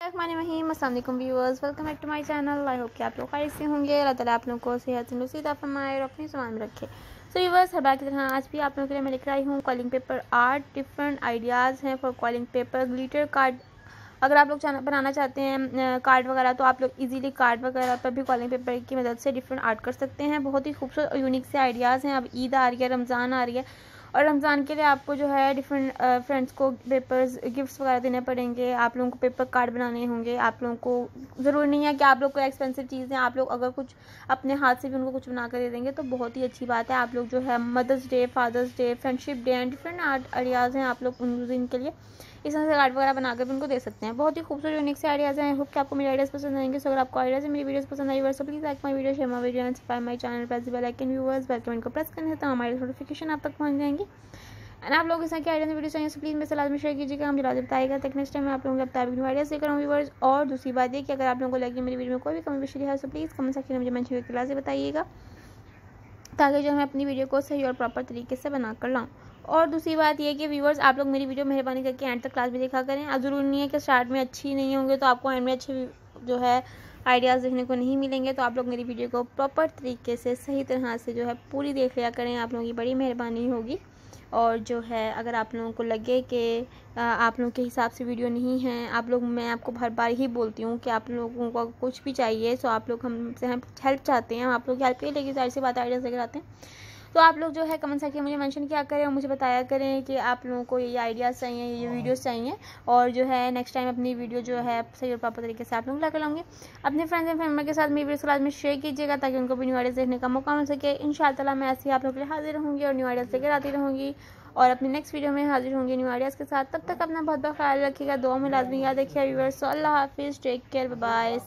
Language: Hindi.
बिस्मिल्लाहिर्रहमानिर्रहीम। अस्सलाम वालेकुम viewers, welcome back to my channel. I hope कि आप लोग खैरियत से होंगे। अल्लाह ताला आप लोगों को सेहत नसीब फरमाए और अपनी ज़ुबान में रखे। सो व्यूअर्स, हर बार की तरह आज भी आप लोगों के लिए मैं लेकर आई हूँ quilling paper art. Different ideas हैं for quilling paper, glitter card. अगर आप लोग बनाना चाहते हैं कार्ड वगैरह, तो आप लोग इजीली कार्ड वगैरह पर भी कॉलिंग पेपर की मदद से डिफरेंट आर्ट कर सकते हैं। बहुत ही खूबसूरत और यूनिक से आइडियाज़ हैं। अब ईद आ रही है, रमज़ान आ रही है, और रमज़ान के लिए आपको जो है डिफरेंट फ्रेंड्स को पेपर्स गिफ्ट्स वगैरह देने पड़ेंगे। आप लोगों को पेपर कार्ड बनाने होंगे। आप लोगों को ज़रूरी नहीं है कि आप लोग को एक्सपेंसिव चीज़ें, आप लोग अगर कुछ अपने हाथ से भी उनको कुछ बना कर दे देंगे तो बहुत ही अच्छी बात है। आप लोग जो है mother's day, father's day, friendship day and different art ideas हैं, आप लोग उन दिन के लिए इस तरह से कार्ड वगैरह बनाकर भी उनको दे सकते हैं। बहुत ही खूबसूरत यूनिक से आइडियाज़ हैं। होप कि आपको मेरे आइडियाज़ पसंद आएंगे। सो अगर आपको आइडियाज़ मेरी वीडियोस पसंद आई तो please like my video, share my video and subscribe my channel, press the bell icon. Viewers, bell icon को प्रेस करने से तो हमारी नोटिफिकेशन आप तक पहुंच जाएंगी। एंड आप लोग इस तरह के आइडिया वीडियो चाहिए तो प्लीज़ मेरे से लाजमी शेयर कीजिएगा, मुझे लाजमी बताइएगा। तक नेक्स्ट टाइम मैं आप लोगों के बताया न्यू आइडियाज़ लेकर आऊँ व्यूअर्स। और दूसरी बात ये कि अगर आप लोगों को लगे मेरी वीडियो में कोई भी कमी पेशी है तो प्लीज़ कमेंट सेक्शन में मुझे मेंशन करके लाजमी बताइएगा, ताकि जो मैं अपनी वीडियो को सही और प्रॉपर तरीके से बना कर लाऊँ। और दूसरी बात ये कि व्यूअर्स, आप लोग मेरी वीडियो मेहरबानी करके एंड तक क्लास भी देखा करें। अब ज़रूरी नहीं है कि स्टार्ट में अच्छी नहीं होंगे तो आपको एंड में अच्छे जो है आइडियाज़ देखने को नहीं मिलेंगे। तो आप लोग मेरी वीडियो को प्रॉपर तरीके से सही तरह से जो है पूरी देख लिया करें, आप लोगों की बड़ी मेहरबानी होगी। और जो है अगर आप लोगों को लगे कि आप लोगों के हिसाब से वीडियो नहीं है, आप लोग, मैं आपको हर बार ही बोलती हूँ कि आप लोगों को कुछ भी चाहिए तो आप लोग हमसे हेल्प चाहते हैं, आप लोग की हेल्प के लिए लेकिन सारी सी बात आइडियाज़ लेकर आते हैं। तो आप लोग जो है कमेंट सेक्शन में मुझे मेंशन किया करें और मुझे बताया करें कि आप लोगों को ये आइडियाज़ चाहिए, ये वीडियोस चाहिए। और जो है नेक्स्ट टाइम अपनी वीडियो जो है सही और प्रॉपर तरीके से आप लोग ला कर लाऊंगी। अपने फ्रेंड्स एंड फैमिली के साथ मेरी वीडियो में शेयर कीजिएगा, ताकि उनको भी न्यू आइडियाज़ देखने का मौका मिल सके। इंशाअल्लाह मैं ऐसे ही आप लोग के लिए हाजिर रहूँगी और न्यू आइडियाज़ लेकर आती रहूँगी, और अपनी नेक्स्ट वीडियो में हाजिर होंगी न्यू आइडियाज़ के साथ। तब तक अपना बहुत बहुत ख्याल रखिएगा, दुआ में लाजमी याद रखिएगा व्यूअर्स। अल्लाह हाफिज़, टेक केयर, बाय बाय।